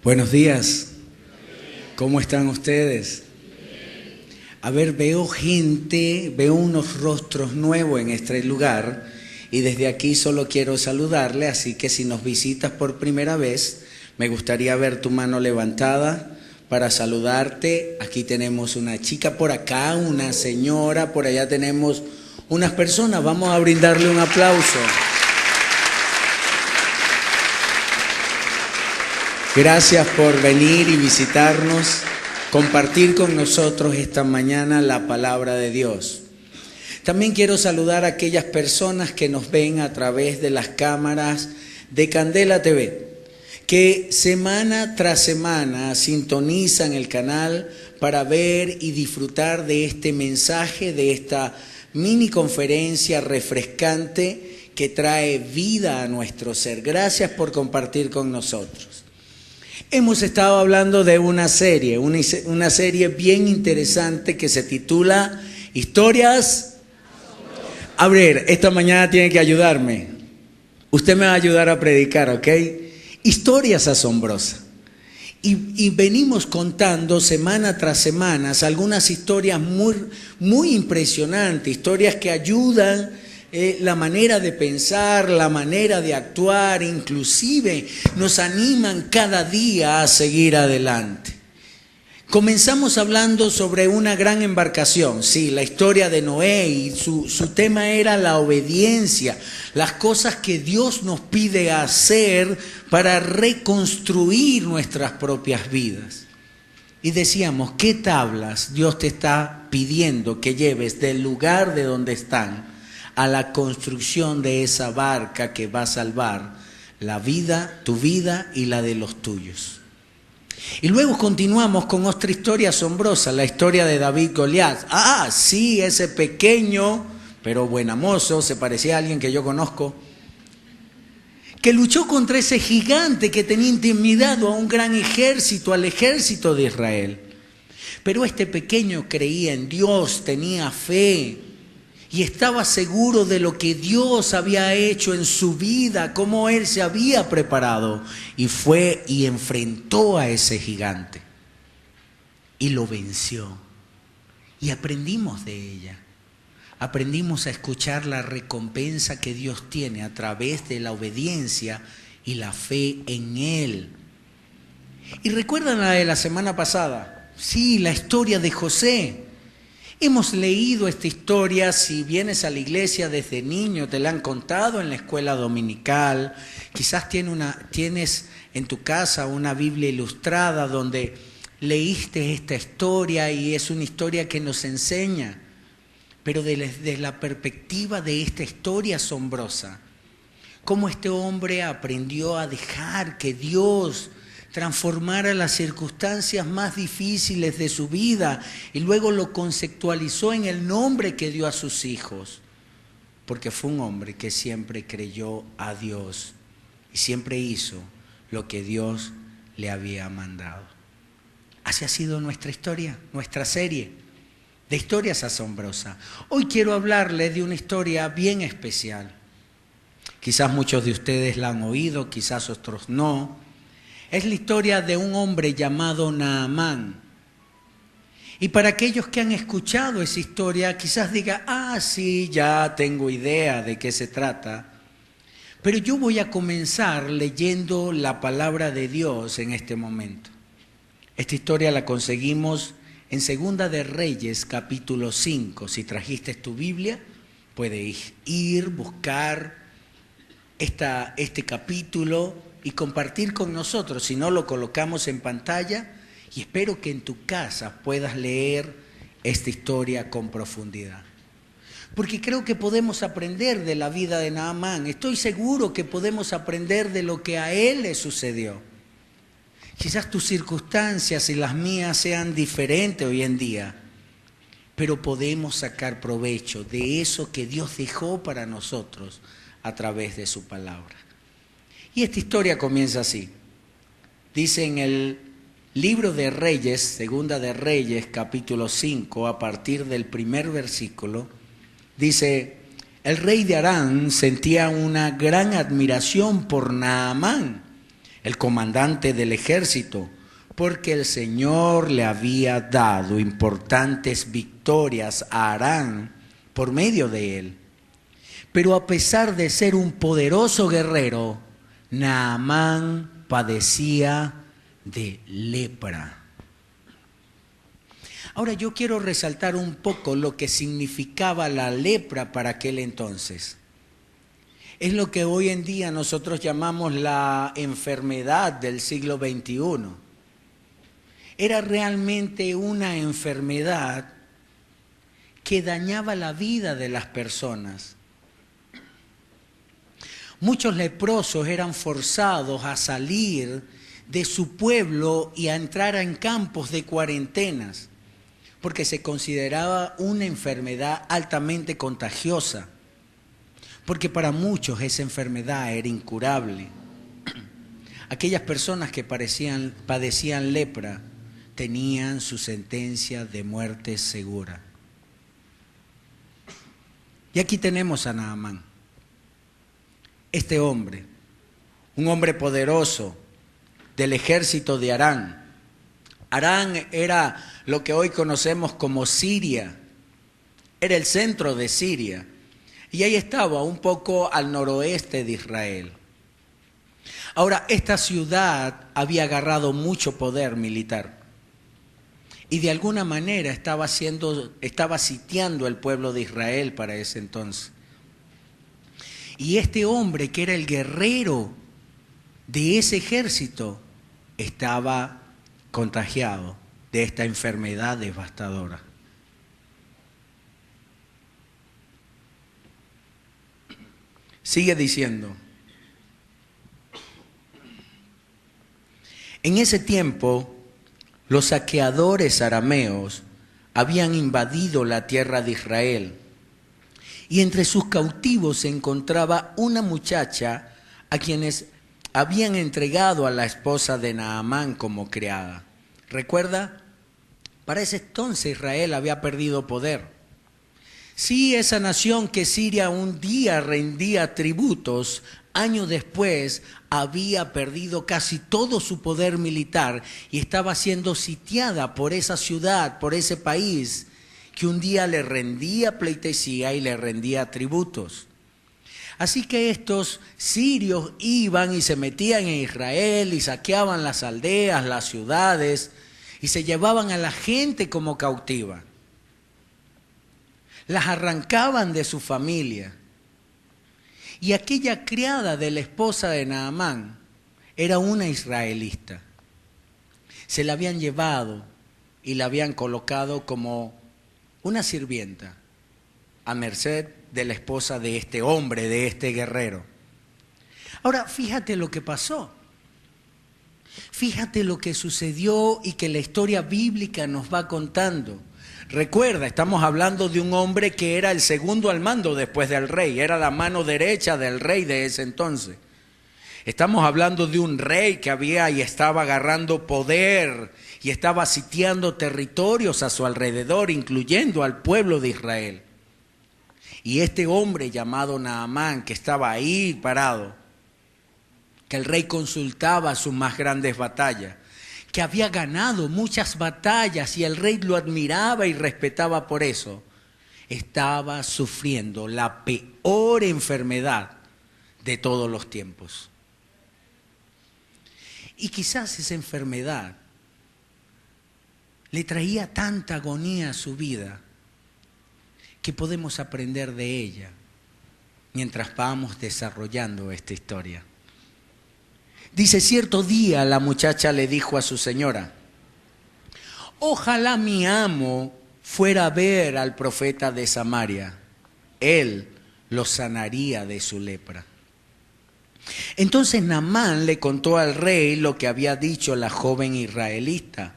Buenos días, ¿cómo están ustedes? A ver, veo gente, veo unos rostros nuevos en este lugar y desde aquí solo quiero saludarle, así que si nos visitas por primera vez, me gustaría ver tu mano levantada para saludarte. Aquí tenemos una chica por acá, una señora, por allá tenemos unas personas, vamos a brindarle un aplauso. Gracias por venir y visitarnos, compartir con nosotros esta mañana la palabra de Dios. También quiero saludar a aquellas personas que nos ven a través de las cámaras de Candela TV, que semana tras semana sintonizan el canal para ver y disfrutar de este mensaje, de esta mini conferencia refrescante que trae vida a nuestro ser. Gracias por compartir con nosotros. Hemos estado hablando de una serie bien interesante que se titula Historias. A ver, esta mañana tiene que ayudarme. Usted me va a ayudar a predicar, ¿ok? Historias asombrosas. Y venimos contando semana tras semana algunas historias muy impresionantes, historias que ayudan la manera de pensar, la manera de actuar, inclusive nos animan cada día a seguir adelante. Comenzamos hablando sobre una gran embarcación, sí, la historia de Noé, y su tema era la obediencia, las cosas que Dios nos pide hacer para reconstruir nuestras propias vidas. Y decíamos, ¿qué tablas Dios te está pidiendo que lleves del lugar de donde están a la construcción de esa barca que va a salvar la vida, tu vida y la de los tuyos? Y luego continuamos con otra historia asombrosa, la historia de David y Goliat. Ah, sí, ese pequeño, pero buenamoso, se parecía a alguien que yo conozco, que luchó contra ese gigante que tenía intimidado a un gran ejército, al ejército de Israel. Pero este pequeño creía en Dios, tenía fe y estaba seguro de lo que Dios había hecho en su vida, cómo él se había preparado, y fue y enfrentó a ese gigante y lo venció. Y aprendimos de ella. Aprendimos a escuchar la recompensa que Dios tiene a través de la obediencia y la fe en Él. ¿Y recuerdan la de la semana pasada? Sí, la historia de José. Hemos leído esta historia, si vienes a la iglesia desde niño, te la han contado en la escuela dominical, quizás tienes en tu casa una Biblia ilustrada donde leíste esta historia y es una historia que nos enseña, pero desde la perspectiva de esta historia asombrosa, cómo este hombre aprendió a dejar que Dios transformara las circunstancias más difíciles de su vida y luego lo conceptualizó en el nombre que dio a sus hijos, porque fue un hombre que siempre creyó a Dios y siempre hizo lo que Dios le había mandado. Así ha sido nuestra historia, nuestra serie de historias asombrosas. Hoy quiero hablarles de una historia bien especial. Quizás muchos de ustedes la han oído, quizás otros no. Es la historia de un hombre llamado Naamán. Y para aquellos que han escuchado esa historia, quizás digan, sí, ya tengo idea de qué se trata. Pero yo voy a comenzar leyendo la palabra de Dios en este momento. Esta historia la conseguimos en Segunda de Reyes, capítulo 5. Si trajiste tu Biblia, puedes ir, buscar este capítulo y compartir con nosotros. Si no, lo colocamos en pantalla y espero que en tu casa puedas leer esta historia con profundidad. Porque creo que podemos aprender de la vida de Naamán. Estoy seguro que podemos aprender de lo que a él le sucedió. Quizás tus circunstancias y las mías sean diferentes hoy en día, pero podemos sacar provecho de eso que Dios dejó para nosotros a través de su palabra. Y esta historia comienza así. Dice en el libro de Reyes, Segunda de Reyes, capítulo 5, a partir del primer versículo, dice: el rey de Aram sentía una gran admiración por Naamán, el comandante del ejército, porque el Señor le había dado importantes victorias a Aram por medio de él. Pero a pesar de ser un poderoso guerrero, Naamán padecía de lepra. Ahora yo quiero resaltar un poco lo que significaba la lepra para aquel entonces. Es lo que hoy en día nosotros llamamos la enfermedad del siglo XXI. Era realmente una enfermedad que dañaba la vida de las personas. Muchos leprosos eran forzados a salir de su pueblo y a entrar en campos de cuarentenas, porque se consideraba una enfermedad altamente contagiosa, porque para muchos esa enfermedad era incurable. Aquellas personas que padecían lepra tenían su sentencia de muerte segura. Y aquí tenemos a Naamán, este hombre, un hombre poderoso del ejército de Aram. Aram era lo que hoy conocemos como Siria, era el centro de Siria, y ahí estaba un poco al noroeste de Israel. Ahora, esta ciudad había agarrado mucho poder militar y de alguna manera estaba sitiando el pueblo de Israel para ese entonces. Y este hombre, que era el guerrero de ese ejército, estaba contagiado de esta enfermedad devastadora. Sigue diciendo: en ese tiempo, los saqueadores arameos habían invadido la tierra de Israel, y entre sus cautivos se encontraba una muchacha a quienes habían entregado a la esposa de Naamán como criada. ¿Recuerda? Para ese entonces Israel había perdido poder. Sí, esa nación que Siria un día rendía tributos, años después había perdido casi todo su poder militar y estaba siendo sitiada por esa ciudad, por ese país, que un día le rendía pleitesía y le rendía tributos. Así que estos sirios iban y se metían en Israel y saqueaban las aldeas, las ciudades, y se llevaban a la gente como cautiva. Las arrancaban de su familia. Y aquella criada de la esposa de Naamán era una israelita. Se la habían llevado y la habían colocado como una sirvienta a merced de la esposa de este hombre, de este guerrero. Ahora, fíjate lo que pasó. Fíjate lo que sucedió y que la historia bíblica nos va contando. Recuerda, estamos hablando de un hombre que era el segundo al mando después del rey, era la mano derecha del rey de ese entonces. Estamos hablando de un rey que había y estaba agarrando poder y estaba sitiando territorios a su alrededor, incluyendo al pueblo de Israel. Y este hombre llamado Naamán, que estaba ahí parado, que el rey consultaba sus más grandes batallas, que había ganado muchas batallas y el rey lo admiraba y respetaba por eso, estaba sufriendo la peor enfermedad de todos los tiempos. Y quizás esa enfermedad le traía tanta agonía a su vida que podemos aprender de ella mientras vamos desarrollando esta historia. Dice: cierto día la muchacha le dijo a su señora: ojalá mi amo fuera a ver al profeta de Samaria, él lo sanaría de su lepra. Entonces Naamán le contó al rey lo que había dicho la joven israelita.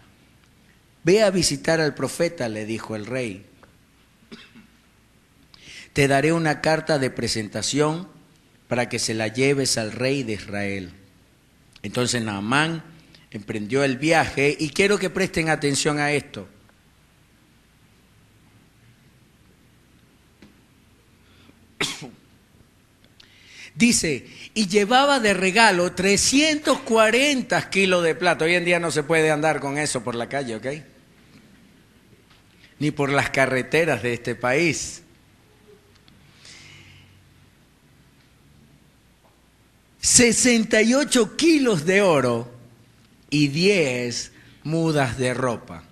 Ve a visitar al profeta, le dijo el rey. Te daré una carta de presentación para que se la lleves al rey de Israel. Entonces Naamán emprendió el viaje y quiero que presten atención a esto. Dice, y llevaba de regalo 340 kilos de plata. Hoy en día no se puede andar con eso por la calle, ¿ok? Ni por las carreteras de este país. 68 kilos de oro y 10 mudas de ropa.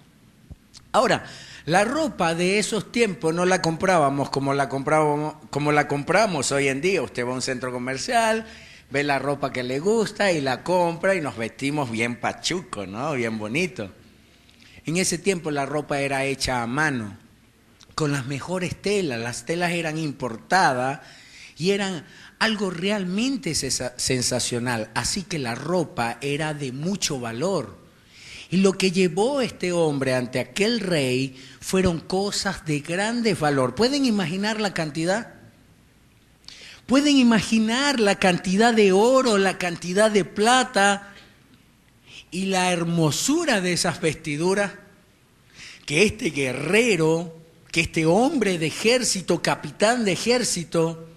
Ahora, la ropa de esos tiempos no la comprábamos como la compramos hoy en día. Usted va a un centro comercial, ve la ropa que le gusta y la compra y nos vestimos bien pachuco, ¿no? Bien bonito. En ese tiempo la ropa era hecha a mano, con las mejores telas. Las telas eran importadas y eran algo realmente sensacional. Así que la ropa era de mucho valor. Y lo que llevó este hombre ante aquel rey fueron cosas de grande valor. ¿Pueden imaginar la cantidad? ¿Pueden imaginar la cantidad de oro, la cantidad de plata y la hermosura de esas vestiduras? Que este guerrero, que este hombre de ejército, capitán de ejército,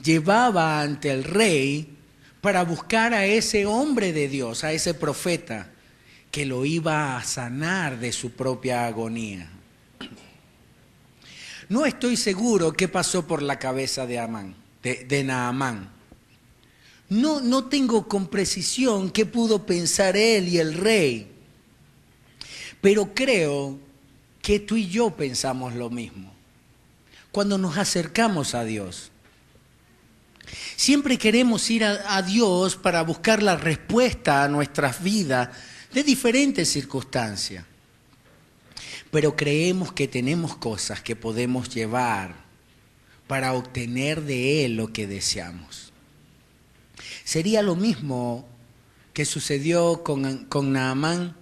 llevaba ante el rey para buscar a ese hombre de Dios, a ese profeta, que lo iba a sanar de su propia agonía. No estoy seguro qué pasó por la cabeza de Naamán. No tengo con precisión qué pudo pensar él y el rey, pero creo que tú y yo pensamos lo mismo. Cuando nos acercamos a Dios, siempre queremos ir a Dios para buscar la respuesta a nuestras vidas de diferentes circunstancias. Pero creemos que tenemos cosas que podemos llevar para obtener de Él lo que deseamos. ¿Sería lo mismo que sucedió con Naamán?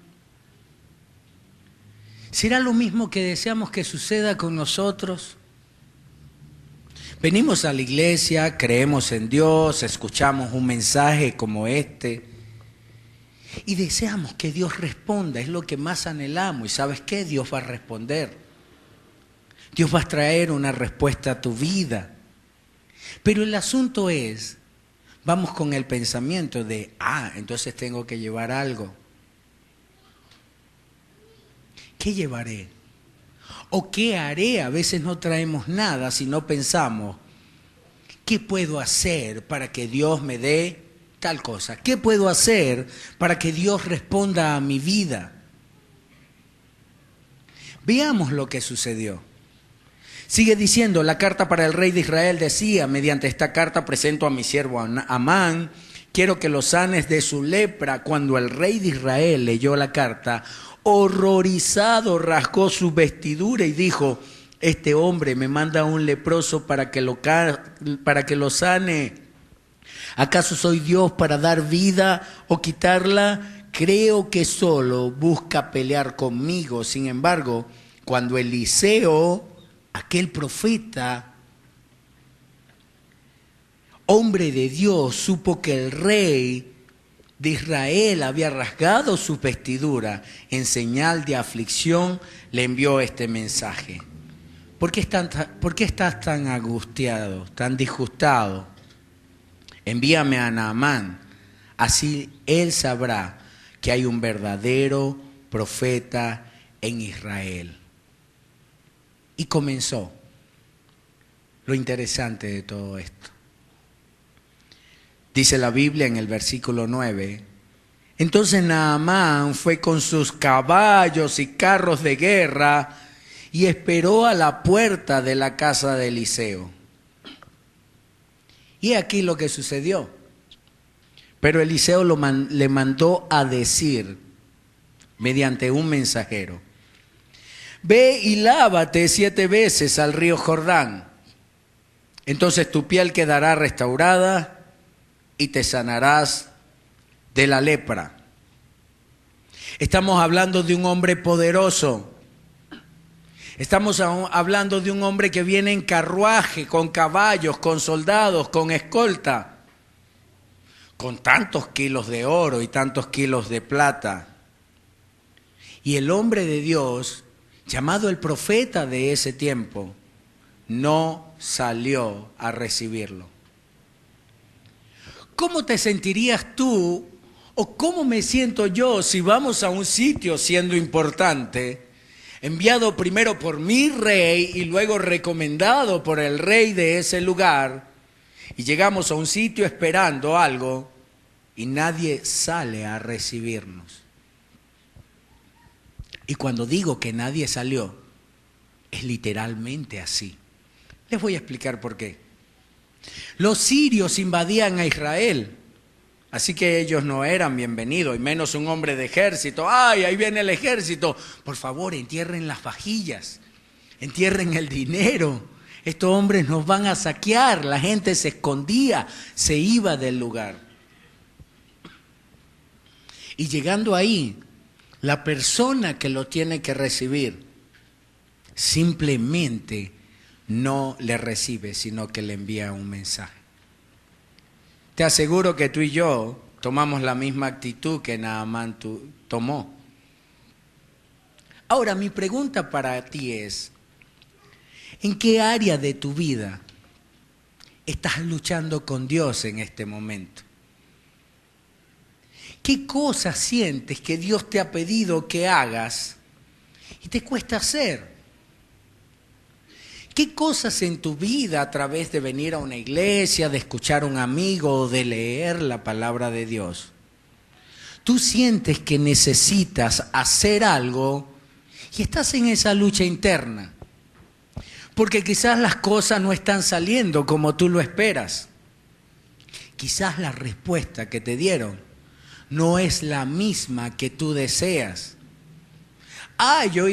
¿Será lo mismo que deseamos que suceda con nosotros? Venimos a la iglesia, creemos en Dios, escuchamos un mensaje como este y deseamos que Dios responda, es lo que más anhelamos. ¿Y sabes qué? Dios va a responder. Dios va a traer una respuesta a tu vida. Pero el asunto es, vamos con el pensamiento de, entonces tengo que llevar algo. ¿Qué llevaré? ¿O qué haré? A veces no traemos nada si no pensamos, ¿qué puedo hacer para que Dios me dé tal cosa? ¿Qué puedo hacer para que Dios responda a mi vida? Veamos lo que sucedió. Sigue diciendo, la carta para el rey de Israel decía, mediante esta carta presento a mi siervo Amán, quiero que lo sanes de su lepra. Cuando el rey de Israel leyó la carta, horrorizado rasgó su vestidura y dijo, este hombre me manda a un leproso para que lo sane. ¿Acaso soy Dios para dar vida o quitarla? Creo que solo busca pelear conmigo. Sin embargo, cuando Eliseo, aquel profeta, hombre de Dios, supo que el rey de Israel había rasgado su vestidura en señal de aflicción, le envió este mensaje. ¿Por qué estás tan angustiado, tan disgustado? Envíame a Naamán, así él sabrá que hay un verdadero profeta en Israel. Y comenzó lo interesante de todo esto. Dice la Biblia en el versículo 9, entonces Naamán fue con sus caballos y carros de guerra y esperó a la puerta de la casa de Eliseo. Y aquí lo que sucedió. Pero Eliseo le mandó a decir, mediante un mensajero, ve y lávate 7 veces al río Jordán. Entonces tu piel quedará restaurada y te sanarás de la lepra. Estamos hablando de un hombre poderoso. Estamos hablando de un hombre que viene en carruaje, con caballos, con soldados, con escolta, con tantos kilos de oro y tantos kilos de plata. Y el hombre de Dios, llamado el profeta de ese tiempo, no salió a recibirlo. ¿Cómo te sentirías tú o cómo me siento yo si vamos a un sitio siendo importante, enviado primero por mi rey y luego recomendado por el rey de ese lugar, y llegamos a un sitio esperando algo y nadie sale a recibirnos? Y cuando digo que nadie salió, es literalmente así. Les voy a explicar por qué. Los sirios invadían a Israel, así que ellos no eran bienvenidos, y menos un hombre de ejército. ¡Ay, ahí viene el ejército! Por favor, entierren las vajillas, entierren el dinero. Estos hombres nos van a saquear. La gente se escondía, se iba del lugar. Y llegando ahí, la persona que lo tiene que recibir simplemente no le recibe, sino que le envía un mensaje. Te aseguro que tú y yo tomamos la misma actitud que Naamán tomó. Ahora, mi pregunta para ti es, ¿en qué área de tu vida estás luchando con Dios en este momento? ¿Qué cosas sientes que Dios te ha pedido que hagas y te cuesta hacer? ¿Qué cosas en tu vida, a través de venir a una iglesia, de escuchar a un amigo o de leer la palabra de Dios, tú sientes que necesitas hacer algo y estás en esa lucha interna? Porque quizás las cosas no están saliendo como tú lo esperas. Quizás la respuesta que te dieron no es la misma que tú deseas. Yo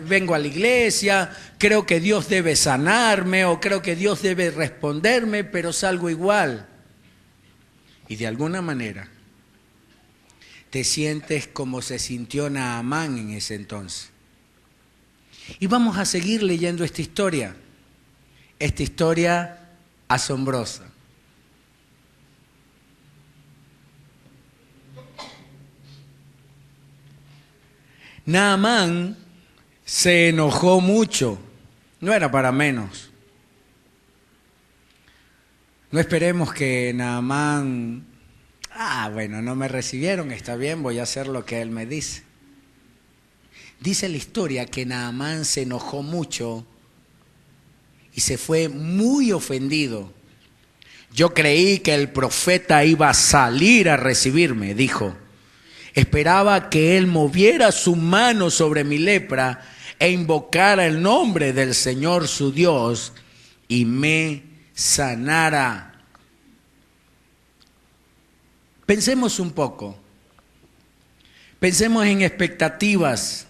vengo a la iglesia, creo que Dios debe sanarme o creo que Dios debe responderme, pero salgo igual. Y de alguna manera te sientes como se sintió Naamán en ese entonces. Y vamos a seguir leyendo esta historia asombrosa. Naamán se enojó mucho, no era para menos. No esperemos que Naamán, bueno, no me recibieron, está bien, voy a hacer lo que él me dice. Dice la historia que Naamán se enojó mucho y se fue muy ofendido. Yo creí que el profeta iba a salir a recibirme, dijo. Esperaba que él moviera su mano sobre mi lepra e invocara el nombre del Señor su Dios y me sanara. Pensemos un poco. Pensemos en expectativas.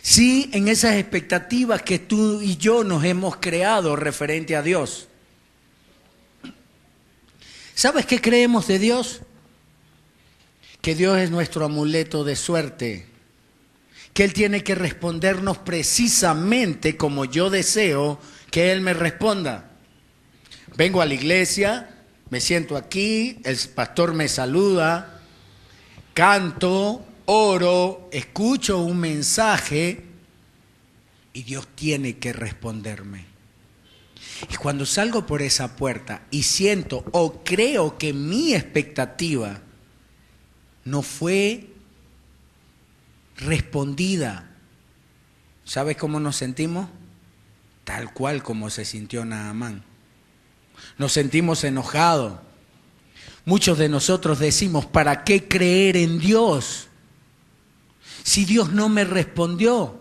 Sí, en esas expectativas que tú y yo nos hemos creado referente a Dios. ¿Sabes qué creemos de Dios? Que Dios es nuestro amuleto de suerte, que Él tiene que respondernos precisamente como yo deseo que Él me responda. Vengo a la iglesia, me siento aquí, el pastor me saluda, canto, oro, escucho un mensaje y Dios tiene que responderme. Y cuando salgo por esa puerta y siento o creo que mi expectativa no fue respondida, ¿sabes cómo nos sentimos? Tal cual como se sintió Naamán. Nos sentimos enojados. Muchos de nosotros decimos, ¿para qué creer en Dios si Dios no me respondió?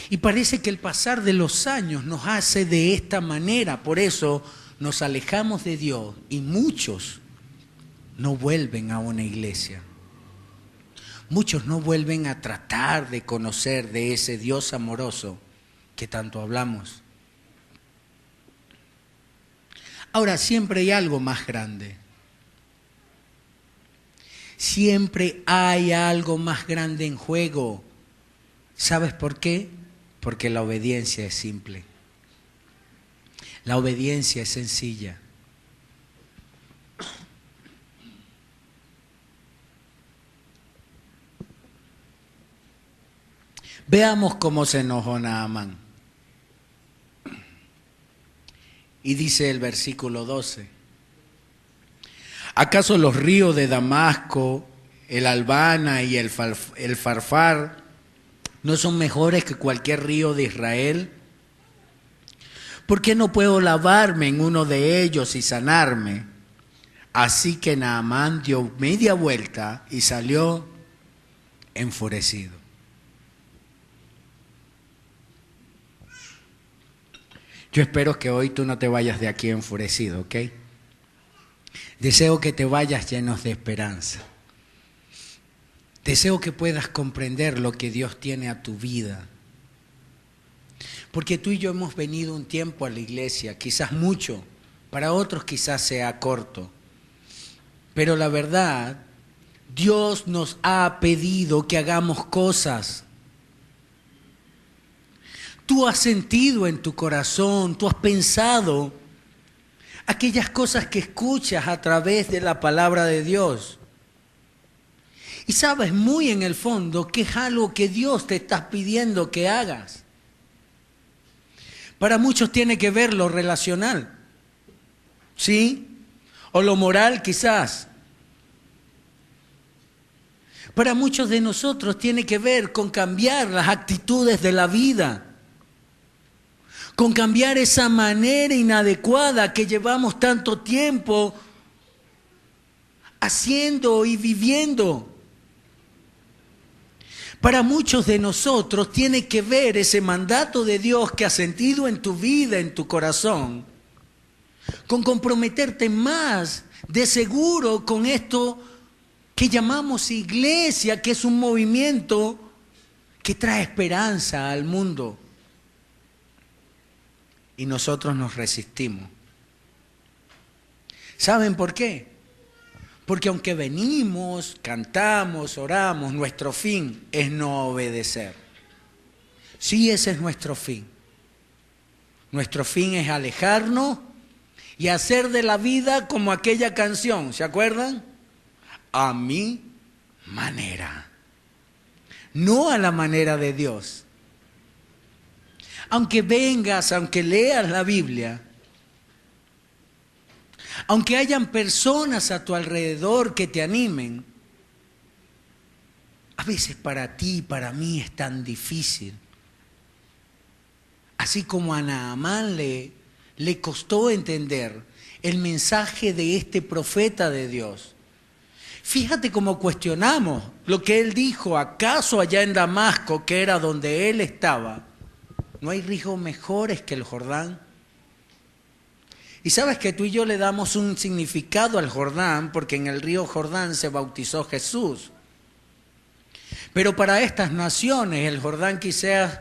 Y parece que el pasar de los años nos hace de esta manera. Por eso nos alejamos de Dios y muchos no vuelven a una iglesia. Muchos no vuelven a tratar de conocer de ese Dios amoroso que tanto hablamos. Ahora, siempre hay algo más grande. Siempre hay algo más grande en juego. ¿Sabes por qué? Porque la obediencia es simple. La obediencia es sencilla. Veamos cómo se enojó Naamán. Y dice el versículo 12: ¿Acaso los ríos de Damasco, el Albana y el Farfar no son mejores que cualquier río de Israel? ¿Por qué no puedo lavarme en uno de ellos y sanarme? Así que Naamán dio media vuelta y salió enfurecido. Yo espero que hoy tú no te vayas de aquí enfurecido, ¿ok? Deseo que te vayas llenos de esperanza. Deseo que puedas comprender lo que Dios tiene a tu vida. Porque tú y yo hemos venido un tiempo a la iglesia, quizás mucho, para otros quizás sea corto. Pero la verdad, Dios nos ha pedido que hagamos cosas. Tú has sentido en tu corazón, tú has pensado aquellas cosas que escuchas a través de la palabra de Dios. Y sabes muy en el fondo que es algo que Dios te está pidiendo que hagas. Para muchos tiene que ver lo relacional, ¿sí? O lo moral quizás. Para muchos de nosotros tiene que ver con cambiar las actitudes de la vida, con cambiar esa manera inadecuada que llevamos tanto tiempo haciendo y viviendo. Para muchos de nosotros tiene que ver ese mandato de Dios que has sentido en tu vida, en tu corazón, con comprometerte más de seguro con esto que llamamos iglesia, que es un movimiento que trae esperanza al mundo. Y nosotros nos resistimos. ¿Saben por qué? Porque aunque venimos, cantamos, oramos, nuestro fin es no obedecer. Sí, ese es nuestro fin. Nuestro fin es alejarnos y hacer de la vida como aquella canción, ¿se acuerdan? A mi manera. No a la manera de Dios. Aunque vengas, aunque leas la Biblia, aunque hayan personas a tu alrededor que te animen, a veces para ti y para mí es tan difícil. Así como a Naamán le costó entender el mensaje de este profeta de Dios. Fíjate cómo cuestionamos lo que él dijo. ¿Acaso allá en Damasco, que era donde él estaba, no hay ríos mejores que el Jordán? Y sabes que tú y yo le damos un significado al Jordán porque en el río Jordán se bautizó Jesús. Pero para estas naciones el Jordán quizás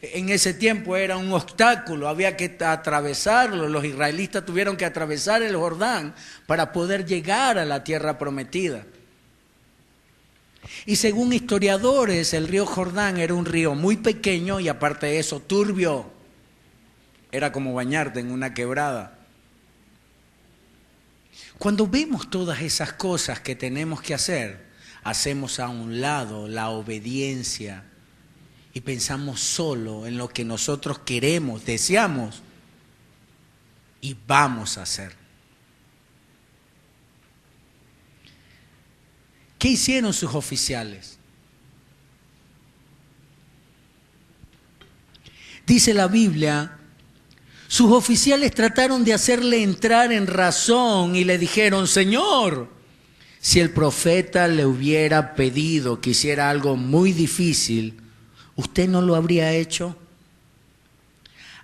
en ese tiempo era un obstáculo, había que atravesarlo. Los israelitas tuvieron que atravesar el Jordán para poder llegar a la tierra prometida. Y según historiadores, el río Jordán era un río muy pequeño y aparte de eso turbio. Era como bañarte en una quebrada. Cuando vemos todas esas cosas que tenemos que hacer, hacemos a un lado la obediencia y pensamos solo en lo que nosotros queremos, deseamos y vamos a hacer. ¿Qué hicieron sus oficiales? Dice la Biblia, sus oficiales trataron de hacerle entrar en razón y le dijeron: Señor, si el profeta le hubiera pedido que hiciera algo muy difícil, ¿usted no lo habría hecho?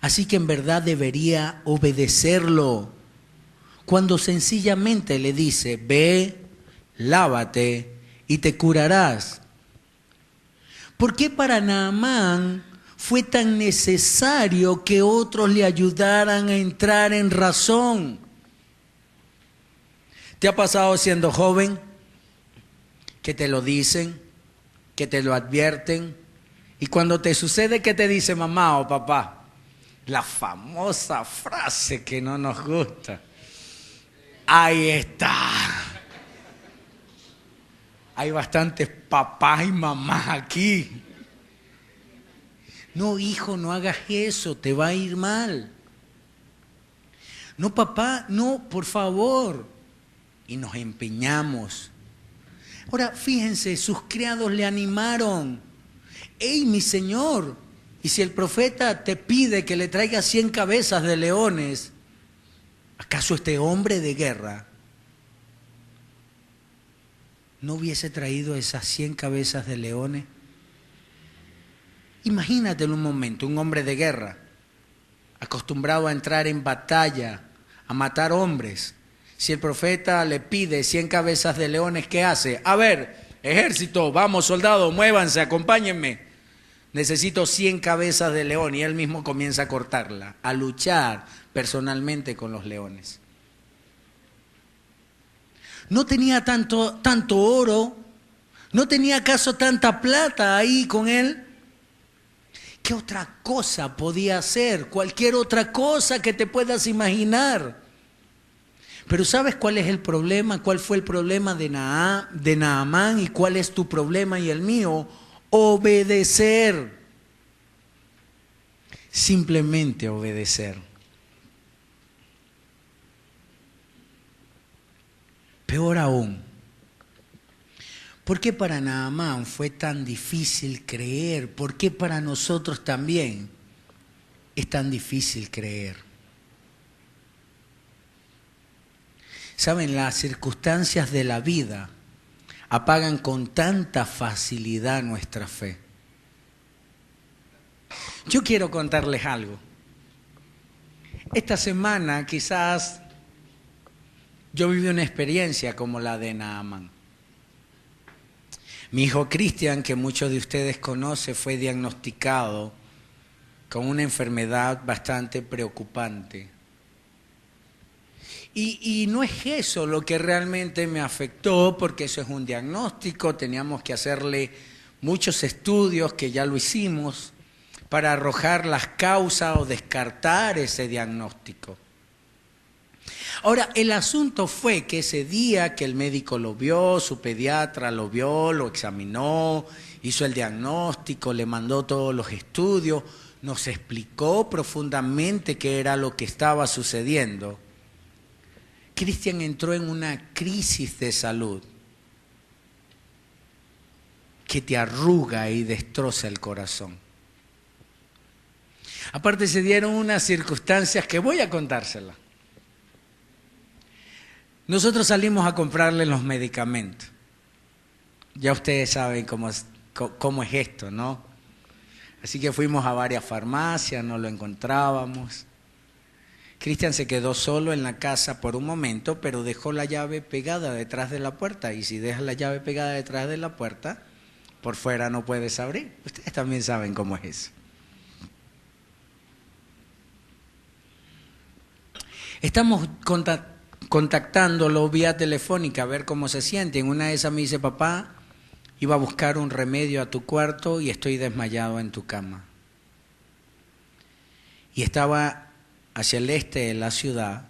Así que en verdad debería obedecerlo. Cuando sencillamente le dice: ve, lávate y te curarás. ¿Por qué para Naamán fue tan necesario que otros le ayudaran a entrar en razón? ¿Te ha pasado siendo joven que te lo dicen, que te lo advierten? Y cuando te sucede, ¿qué te dice mamá o papá? La famosa frase que no nos gusta. Ahí está. Hay bastantes papás y mamás aquí. No, hijo, no hagas eso, te va a ir mal. No, papá, no, por favor. y nos empeñamos. Ahora, fíjense, sus criados le animaron. ¡Ey, mi señor! Y si el profeta te pide que le traiga 100 cabezas de leones, ¿acaso este hombre de guerra no hubiese traído esas 100 cabezas de leones? Imagínate en un momento, un hombre de guerra, acostumbrado a entrar en batalla, a matar hombres. Si el profeta le pide 100 cabezas de leones, ¿qué hace? A ver, ejército, vamos, soldados, muévanse, acompáñenme. Necesito 100 cabezas de león, y él mismo comienza a cortarla, a luchar personalmente con los leones. No tenía tanto oro, no tenía acaso tanta plata ahí con él. ¿Qué otra cosa podía hacer? Cualquier otra cosa que te puedas imaginar. Pero ¿sabes cuál es el problema? ¿Cuál fue el problema de Naamán y cuál es tu problema y el mío? Obedecer. Simplemente obedecer. Peor aún, ¿por qué para Naamán fue tan difícil creer? ¿Por qué para nosotros también es tan difícil creer? Saben, las circunstancias de la vida apagan con tanta facilidad nuestra fe. Yo quiero contarles algo. Esta semana quizás yo viví una experiencia como la de Naamán. Mi hijo Cristian, que muchos de ustedes conocen, fue diagnosticado con una enfermedad bastante preocupante. Y no es eso lo que realmente me afectó, porque eso es un diagnóstico, teníamos que hacerle muchos estudios, que ya lo hicimos, para arrojar las causas o descartar ese diagnóstico. Ahora, el asunto fue que ese día que el médico lo vio, su pediatra lo vio, lo examinó, hizo el diagnóstico, le mandó todos los estudios, nos explicó profundamente qué era lo que estaba sucediendo. Cristian entró en una crisis de salud que te arruga y destroza el corazón. Aparte se dieron unas circunstancias que voy a contárselas. Nosotros salimos a comprarle los medicamentos. Ya ustedes saben cómo es esto, ¿no? Así que fuimos a varias farmacias, no lo encontrábamos. Cristian se quedó solo en la casa por un momento, pero dejó la llave pegada detrás de la puerta. Y si dejas la llave pegada detrás de la puerta, por fuera no puedes abrir. Ustedes también saben cómo es eso. Estamos contactándolo vía telefónica a ver cómo se siente. En una de esas me dice: papá, iba a buscar un remedio a tu cuarto y estoy desmayado en tu cama. Y estaba hacia el este de la ciudad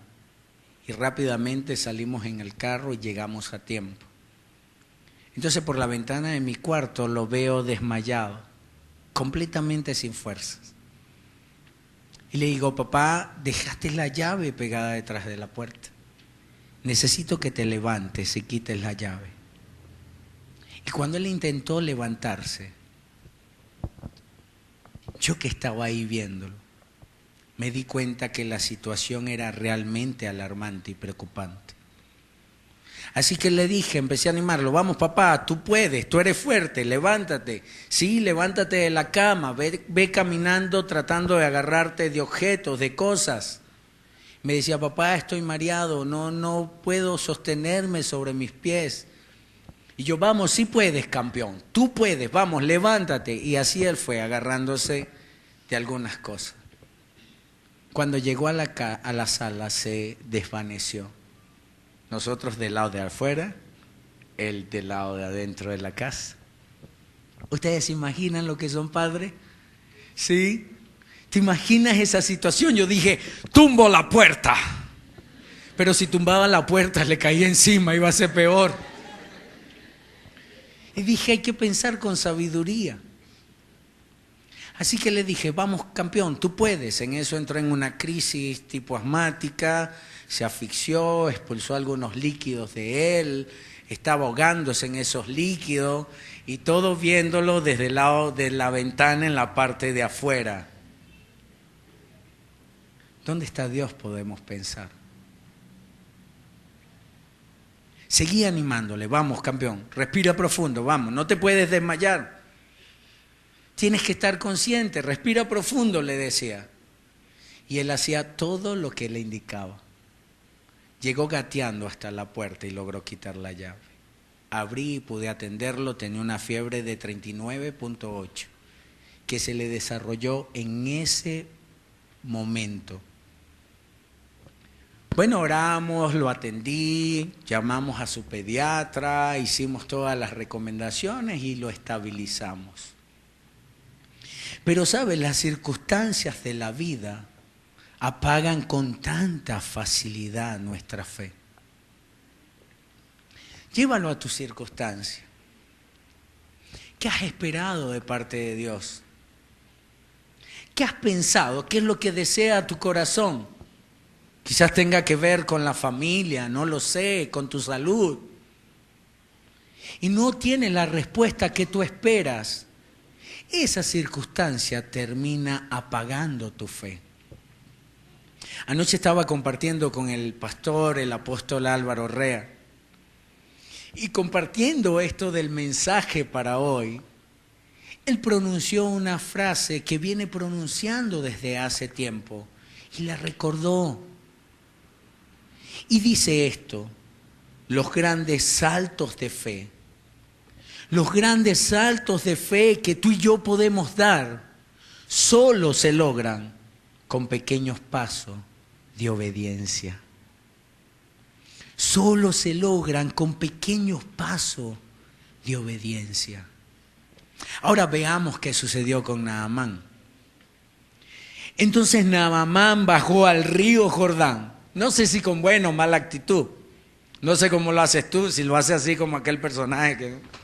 y rápidamente salimos en el carro y llegamos a tiempo. Entonces por la ventana de mi cuarto lo veo desmayado, completamente sin fuerzas. Y le digo: papá, dejaste la llave pegada detrás de la puerta. Necesito que te levantes y quites la llave. Y cuando él intentó levantarse, yo que estaba ahí viéndolo, me di cuenta que la situación era realmente alarmante y preocupante. Así que le dije, empecé a animarlo: vamos papá, tú puedes, tú eres fuerte, levántate. Sí, levántate de la cama, ve caminando tratando de agarrarte de objetos, de cosas. Me decía: papá, estoy mareado, no puedo sostenerme sobre mis pies. Y yo: vamos, sí puedes, campeón, tú puedes, vamos, levántate. Y así él fue agarrándose de algunas cosas. Cuando llegó a la sala se desvaneció. Nosotros del lado de afuera, él del lado de adentro de la casa. ¿Ustedes se imaginan lo que son padres? ¿Sí? ¿Te imaginas esa situación? Yo dije: tumbo la puerta. Pero si tumbaba la puerta le caía encima, iba a ser peor. Y dije: hay que pensar con sabiduría. Así que le dije, vamos campeón, tú puedes. En eso entró en una crisis tipo asmática, se asfixió, expulsó algunos líquidos de él, estaba ahogándose en esos líquidos y todo viéndolo desde el lado de la ventana en la parte de afuera. ¿Dónde está Dios? Podemos pensar. Seguí animándole, vamos campeón, respira profundo, vamos, no te puedes desmayar. Tienes que estar consciente, respira profundo, le decía. Y él hacía todo lo que le indicaba. Llegó gateando hasta la puerta y logró quitar la llave. Abrí y pude atenderlo, tenía una fiebre de 39.8, que se le desarrolló en ese momento. Bueno, oramos, lo atendí, llamamos a su pediatra, hicimos todas las recomendaciones y lo estabilizamos. Pero, ¿sabes? Las circunstancias de la vida apagan con tanta facilidad nuestra fe. Llévalo a tu circunstancia. ¿Qué has esperado de parte de Dios? ¿Qué has pensado? ¿Qué es lo que desea tu corazón? Quizás tenga que ver con la familia, no lo sé, con tu salud. Y no tiene la respuesta que tú esperas. Esa circunstancia termina apagando tu fe. Anoche estaba compartiendo con el pastor, el apóstol Álvaro Rea, y compartiendo esto del mensaje para hoy, él pronunció una frase que viene pronunciando desde hace tiempo y la recordó. Y dice esto: los grandes saltos de fe. Los grandes saltos de fe que tú y yo podemos dar solo se logran con pequeños pasos de obediencia. Solo se logran con pequeños pasos de obediencia. Ahora veamos qué sucedió con Naamán. Entonces Naamán bajó al río Jordán. No sé si con buena o mala actitud. No sé cómo lo haces tú, si lo haces así como aquel personaje que...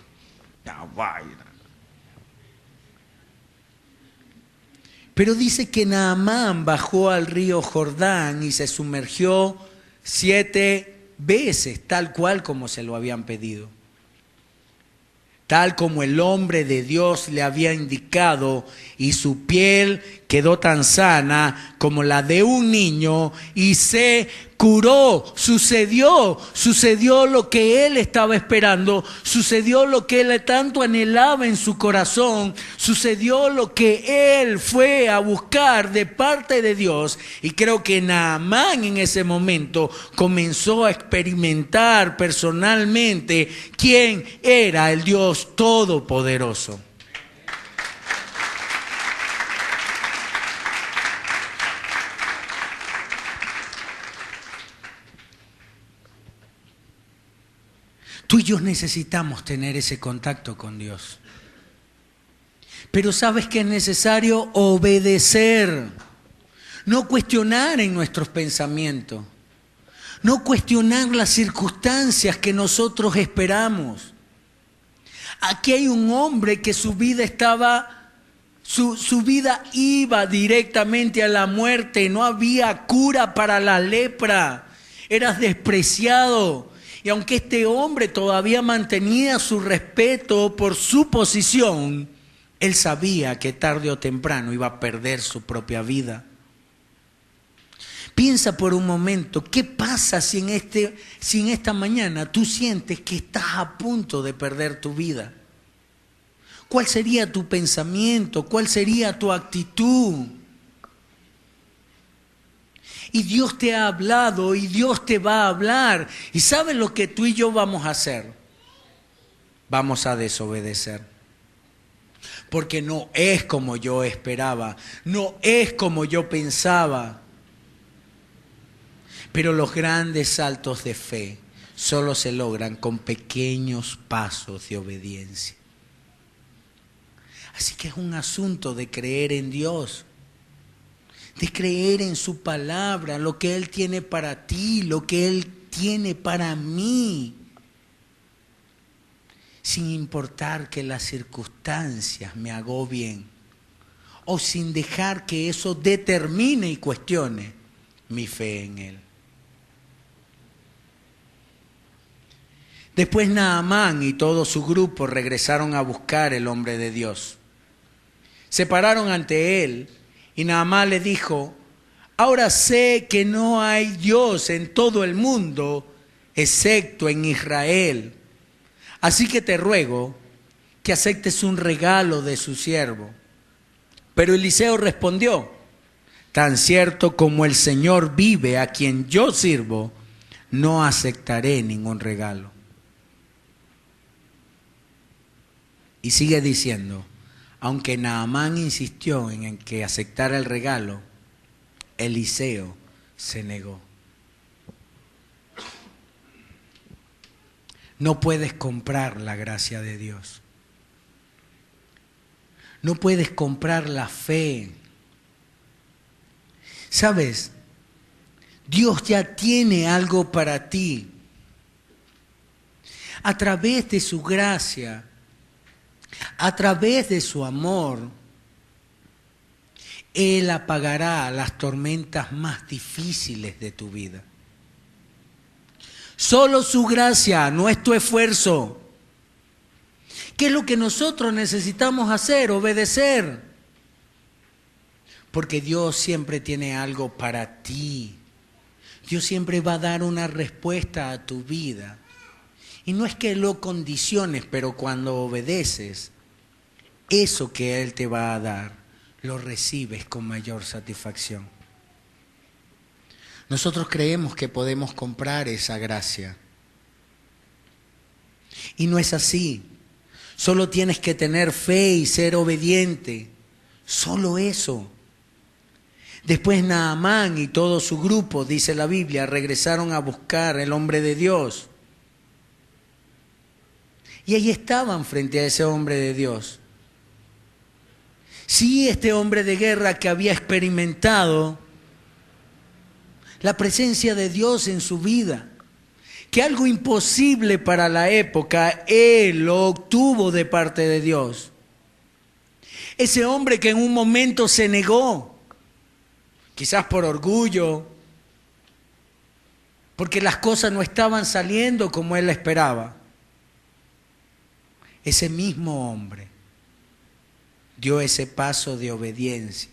Pero dice que Naamán bajó al río Jordán y se sumergió 7 veces, tal cual como se lo habían pedido. Tal como el hombre de Dios le había indicado, y su piel quedó tan sana como la de un niño y se curó. Sucedió lo que él estaba esperando, sucedió lo que él tanto anhelaba en su corazón, sucedió lo que él fue a buscar de parte de Dios. Y creo que Naamán en ese momento comenzó a experimentar personalmente quién era el Dios Todopoderoso. Tú y yo necesitamos tener ese contacto con Dios. Pero ¿sabes qué es necesario? Obedecer. No cuestionar en nuestros pensamientos. No cuestionar las circunstancias que nosotros esperamos. Aquí hay un hombre que su vida iba directamente a la muerte. No había cura para la lepra. Eras despreciado. Y aunque este hombre todavía mantenía su respeto por su posición, él sabía que tarde o temprano iba a perder su propia vida. Piensa por un momento, ¿qué pasa si en esta mañana tú sientes que estás a punto de perder tu vida? ¿Cuál sería tu pensamiento? ¿Cuál sería tu actitud? Y Dios te ha hablado y Dios te va a hablar. ¿Y sabes lo que tú y yo vamos a hacer? Vamos a desobedecer. Porque no es como yo esperaba, no es como yo pensaba. Pero los grandes saltos de fe solo se logran con pequeños pasos de obediencia. Así que es un asunto de creer en Dios, de creer en su palabra, lo que Él tiene para ti, lo que Él tiene para mí, sin importar que las circunstancias me agobien o sin dejar que eso determine y cuestione mi fe en Él. Después Naamán y todo su grupo regresaron a buscar el hombre de Dios. Se pararon ante él y Naamán le dijo: ahora sé que no hay Dios en todo el mundo excepto en Israel. Así que te ruego que aceptes un regalo de su siervo. Pero Eliseo respondió: tan cierto como el Señor vive, a quien yo sirvo, no aceptaré ningún regalo. Y sigue diciendo: aunque Naamán insistió en que aceptara el regalo, Eliseo se negó. No puedes comprar la gracia de Dios. No puedes comprar la fe. ¿Sabes? Dios ya tiene algo para ti. A través de su gracia, a través de su amor, Él apagará las tormentas más difíciles de tu vida. Solo su gracia, no es tu esfuerzo. ¿Qué es lo que nosotros necesitamos hacer? Obedecer. Porque Dios siempre tiene algo para ti. Dios siempre va a dar una respuesta a tu vida. Y no es que lo condiciones, pero cuando obedeces, eso que Él te va a dar, lo recibes con mayor satisfacción. Nosotros creemos que podemos comprar esa gracia. Y no es así. Solo tienes que tener fe y ser obediente. Solo eso. Después Naamán y todo su grupo, dice la Biblia, regresaron a buscar al hombre de Dios. Y ahí estaban frente a ese hombre de Dios. Sí, este hombre de guerra que había experimentado la presencia de Dios en su vida, que algo imposible para la época, él lo obtuvo de parte de Dios. Ese hombre que en un momento se negó, quizás por orgullo, porque las cosas no estaban saliendo como él esperaba. Ese mismo hombre dio ese paso de obediencia.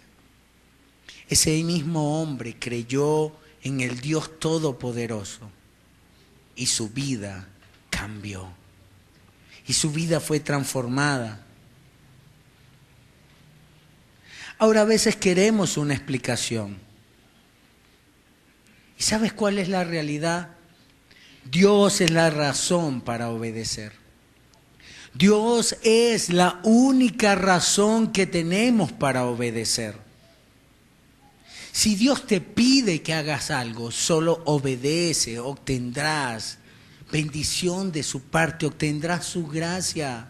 Ese mismo hombre creyó en el Dios Todopoderoso y su vida cambió. Y su vida fue transformada. Ahora a veces queremos una explicación. ¿Y sabes cuál es la realidad? Dios es la razón para obedecer. Dios es la única razón que tenemos para obedecer. Si Dios te pide que hagas algo, solo obedece, obtendrás bendición de su parte, obtendrás su gracia.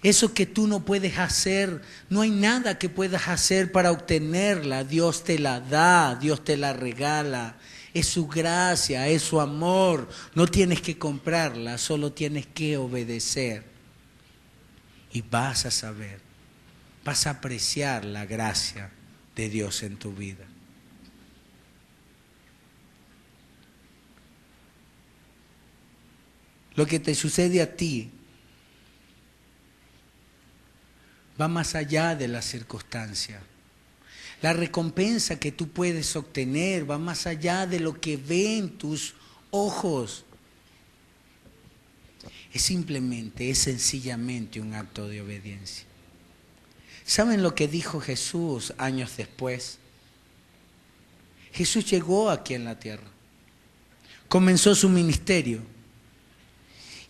Eso que tú no puedes hacer, no hay nada que puedas hacer para obtenerla. Dios te la da, Dios te la regala. Es su gracia, es su amor. No tienes que comprarla, solo tienes que obedecer. Y vas a saber, vas a apreciar la gracia de Dios en tu vida. Lo que te sucede a ti va más allá de la circunstancia. La recompensa que tú puedes obtener va más allá de lo que ven tus ojos. Es sencillamente un acto de obediencia. ¿Saben lo que dijo Jesús años después? Jesús llegó aquí en la tierra. Comenzó su ministerio.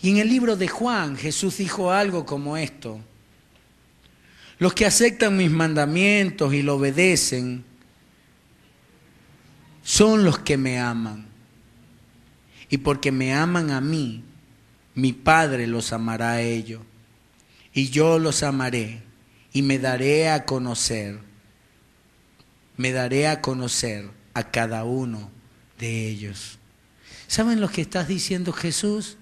Y en el libro de Juan, Jesús dijo algo como esto: los que aceptan mis mandamientos y lo obedecen son los que me aman. Y porque me aman a mí, mi Padre los amará a ellos. Y yo los amaré y me daré a conocer a cada uno de ellos. ¿Saben lo que está diciendo Jesús?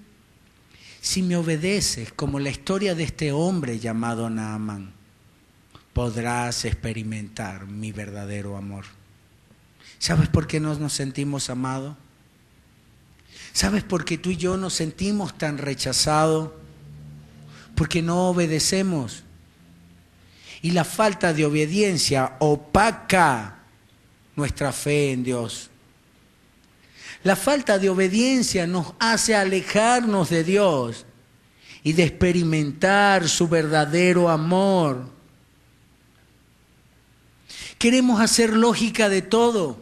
Si me obedeces, como la historia de este hombre llamado Naamán, podrás experimentar mi verdadero amor. ¿Sabes por qué no nos sentimos amados? ¿Sabes por qué tú y yo nos sentimos tan rechazados? Porque no obedecemos. Y la falta de obediencia opaca nuestra fe en Dios. La falta de obediencia nos hace alejarnos de Dios y de experimentar su verdadero amor. Queremos hacer lógica de todo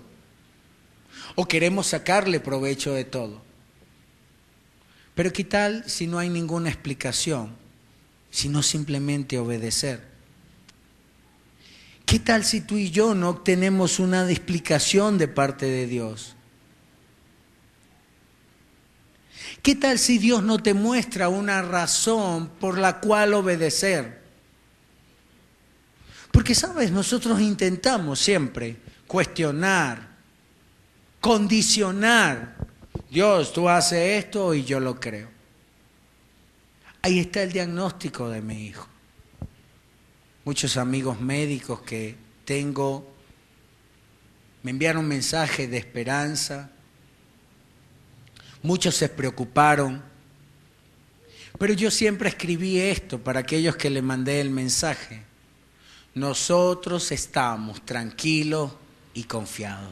o queremos sacarle provecho de todo. Pero ¿qué tal si no hay ninguna explicación, sino simplemente obedecer? ¿Qué tal si tú y yo no obtenemos una explicación de parte de Dios? ¿Qué tal si Dios no te muestra una razón por la cual obedecer? Porque, ¿sabes? Nosotros intentamos siempre cuestionar, condicionar. Dios, tú haces esto y yo lo creo. Ahí está el diagnóstico de mi hijo. Muchos amigos médicos que tengo me enviaron mensajes de esperanza. Muchos se preocuparon. Pero yo siempre escribí esto para aquellos que le mandé el mensaje. Nosotros estamos tranquilos y confiados.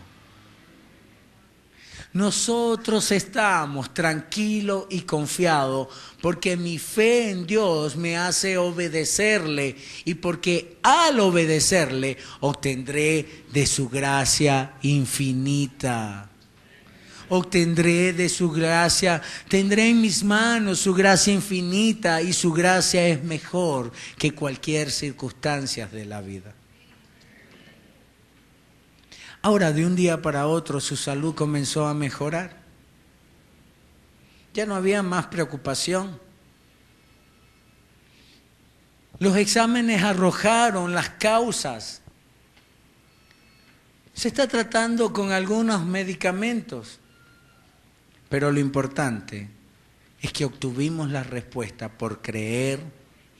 Nosotros estamos tranquilos y confiados porque mi fe en Dios me hace obedecerle y porque al obedecerle obtendré de su gracia infinita. Obtendré de su gracia, tendré en mis manos su gracia infinita y su gracia es mejor que cualquier circunstancia de la vida. Ahora, de un día para otro, su salud comenzó a mejorar. Ya no había más preocupación. Los exámenes arrojaron las causas. Se está tratando con algunos medicamentos. Pero lo importante es que obtuvimos la respuesta por creer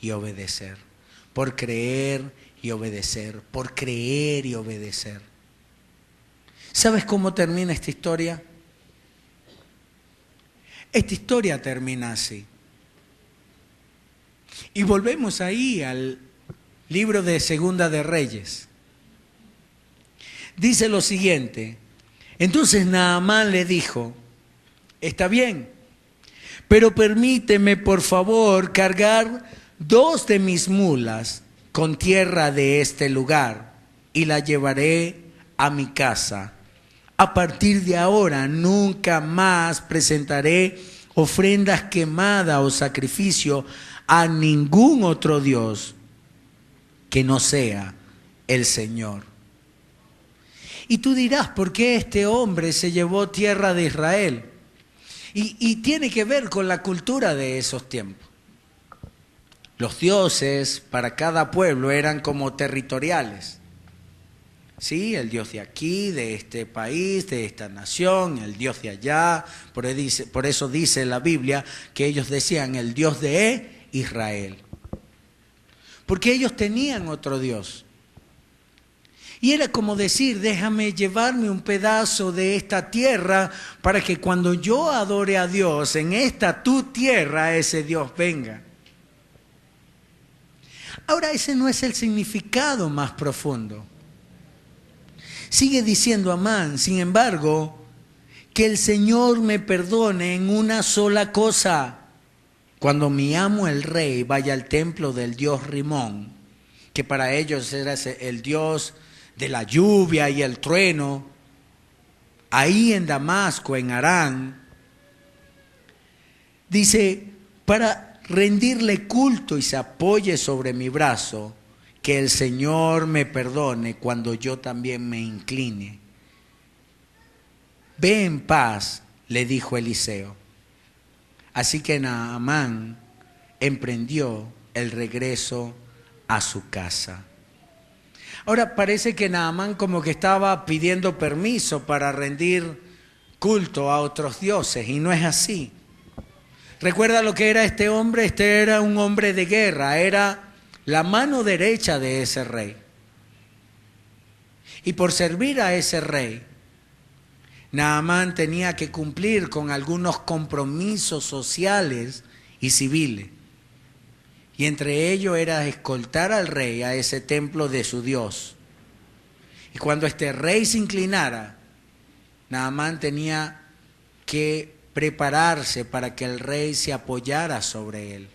y obedecer. Por creer y obedecer. Por creer y obedecer. ¿Sabes cómo termina esta historia? Esta historia termina así. Y volvemos ahí al libro de Segunda de Reyes. Dice lo siguiente. Entonces Naamán le dijo, está bien, pero permíteme por favor cargar 2 de mis mulas con tierra de este lugar y la llevaré a mi casa. A partir de ahora nunca más presentaré ofrendas quemadas o sacrificio a ningún otro Dios que no sea el Señor. Y tú dirás, ¿por qué este hombre se llevó tierra de Israel? Y tiene que ver con la cultura de esos tiempos. Los dioses para cada pueblo eran como territoriales. Sí, el Dios de aquí, de este país, de esta nación, el Dios de allá. Por eso dice la Biblia que ellos decían el Dios de Israel. Porque ellos tenían otro Dios. Y era como decir, déjame llevarme un pedazo de esta tierra para que cuando yo adore a Dios en esta tu tierra, ese Dios venga. Ahora ese no es el significado más profundo. Sigue diciendo Amán, sin embargo, que el Señor me perdone en una sola cosa. Cuando mi amo el rey vaya al templo del dios Rimón, que para ellos era el dios de la lluvia y el trueno, ahí en Damasco, en Harán, dice, para rendirle culto y se apoye sobre mi brazo, que el Señor me perdone cuando yo también me incline. Ve en paz, le dijo Eliseo. Así que Naamán emprendió el regreso a su casa. Ahora parece que Naamán como que estaba pidiendo permiso para rendir culto a otros dioses y no es así. ¿Recuerda lo que era este hombre? Este era un hombre de guerra, era la mano derecha de ese rey. Y por servir a ese rey, Naamán tenía que cumplir con algunos compromisos sociales y civiles. Y entre ellos era escoltar al rey a ese templo de su Dios. Y cuando este rey se inclinara, Naamán tenía que prepararse para que el rey se apoyara sobre él.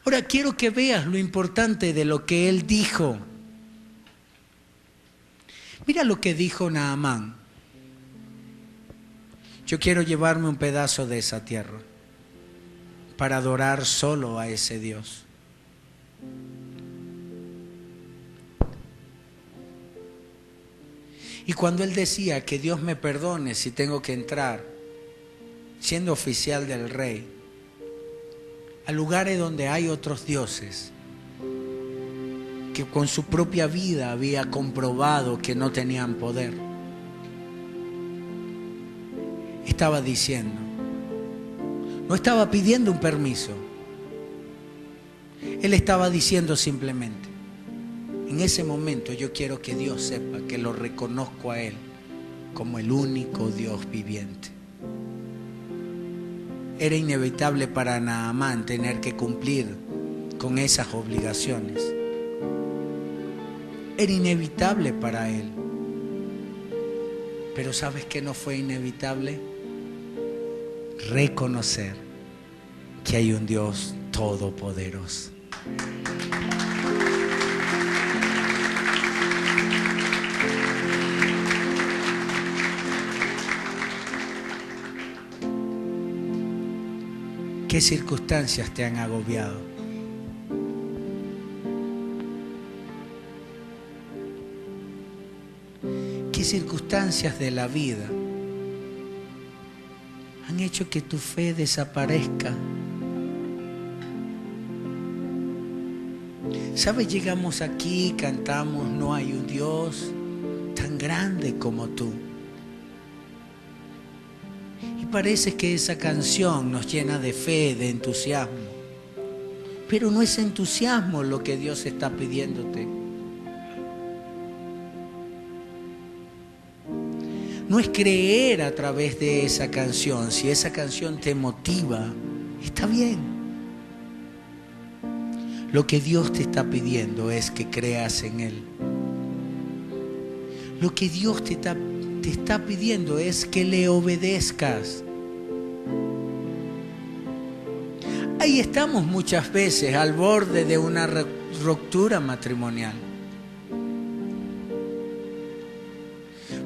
Ahora quiero que veas lo importante de lo que él dijo. Mira lo que dijo Naamán. Yo quiero llevarme un pedazo de esa tierra para adorar solo a ese Dios. Y cuando él decía que Dios me perdone si tengo que entrar, siendo oficial del rey, a lugares donde hay otros dioses, que con su propia vida había comprobado que no tenían poder, estaba diciendo, no estaba pidiendo un permiso, él estaba diciendo simplemente, en ese momento yo quiero que Dios sepa que lo reconozco a Él como el único Dios viviente. Era inevitable para Naamán tener que cumplir con esas obligaciones. Era inevitable para él. Pero ¿sabes qué no fue inevitable? Reconocer que hay un Dios todopoderoso. ¿Qué circunstancias te han agobiado? ¿Qué circunstancias de la vida han hecho que tu fe desaparezca? ¿Sabes? Llegamos aquí, cantamos, no hay un Dios tan grande como tú. Y parece que esa canción nos llena de fe, de entusiasmo. Pero no es entusiasmo lo que Dios está pidiéndote. No es creer a través de esa canción. Si esa canción te motiva, está bien. Lo que Dios te está pidiendo es que creas en Él. Lo que Dios te está pidiendo es que le obedezcas. Ahí estamos muchas veces al borde de una ruptura matrimonial.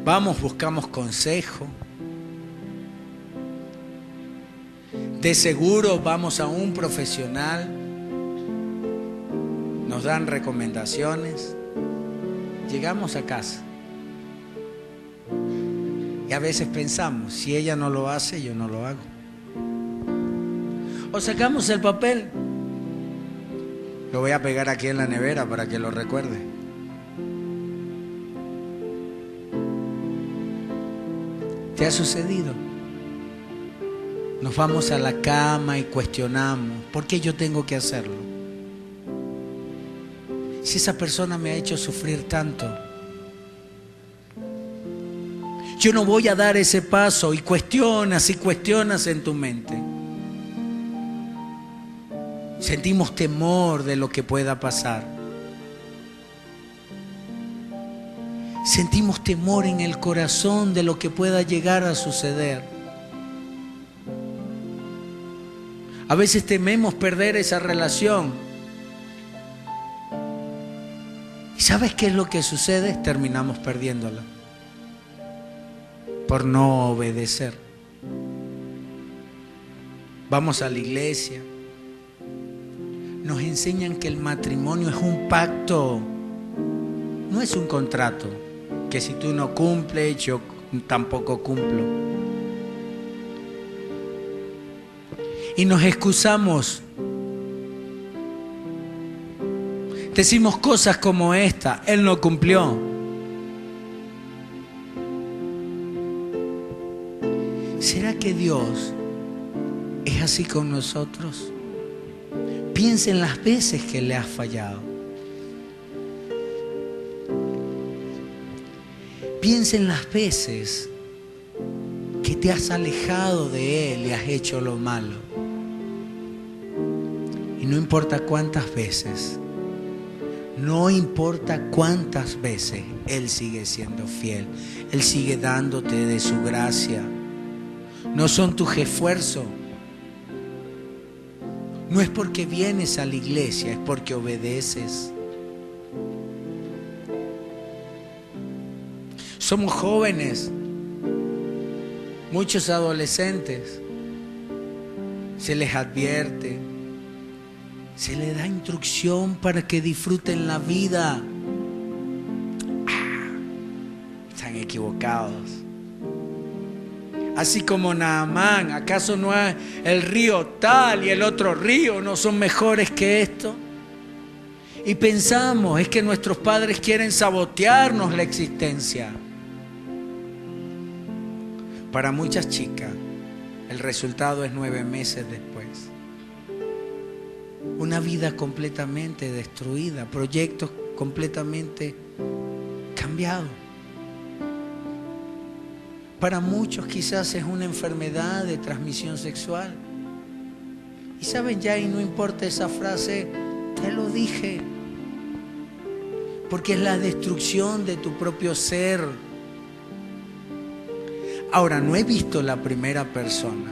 Vamos, buscamos consejo. De seguro vamos a un profesional. Nos dan recomendaciones. Llegamos a casa. Y a veces pensamos, si ella no lo hace, yo no lo hago. O sacamos el papel. Lo voy a pegar aquí en la nevera para que lo recuerde. ¿Te ha sucedido? Nos vamos a la cama y cuestionamos, ¿por qué yo tengo que hacerlo? Si esa persona me ha hecho sufrir tanto, yo no voy a dar ese paso, y cuestionas en tu mente. Sentimos temor de lo que pueda pasar. Sentimos temor en el corazón de lo que pueda llegar a suceder. A veces tememos perder esa relación. ¿Y sabes qué es lo que sucede? Terminamos perdiéndola por no obedecer. Vamos a la iglesia. Nos enseñan que el matrimonio es un pacto, no es un contrato. Que si tú no cumples, yo tampoco cumplo. Y nos excusamos. Decimos cosas como esta: él no cumplió. ¿Será que Dios es así con nosotros? Piensa en las veces que le has fallado. Piensa en las veces que te has alejado de Él y has hecho lo malo. Y no importa cuántas veces, no importa cuántas veces, Él sigue siendo fiel. Él sigue dándote de su gracia. No son tus esfuerzos. No es porque vienes a la iglesia, es porque obedeces. Somos jóvenes, muchos adolescentes. Se les advierte, se les da instrucción para que disfruten la vida. Están equivocados. Así como Naamán, ¿acaso no es el río tal y el otro río no son mejores que esto? Y pensamos, es que nuestros padres quieren sabotearnos la existencia. Para muchas chicas, el resultado es 9 meses después. Una vida completamente destruida, proyectos completamente cambiados. Para muchos quizás es una enfermedad de transmisión sexual. Y saben ya, y no importa esa frase, te lo dije. Porque es la destrucción de tu propio ser. Ahora, no he visto la primera persona.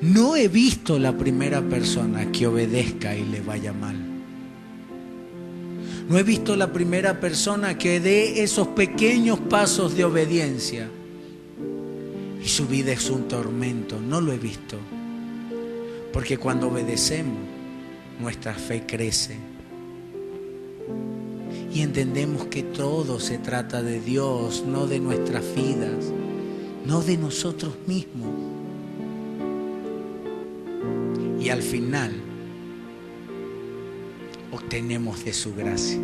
No he visto la primera persona que obedezca y le vaya mal. No he visto la primera persona que dé esos pequeños pasos de obediencia y su vida es un tormento. No lo he visto. Porque cuando obedecemos, nuestra fe crece. Y entendemos que todo se trata de Dios, no de nuestras vidas, no de nosotros mismos. Y al final, obtenemos de su gracia.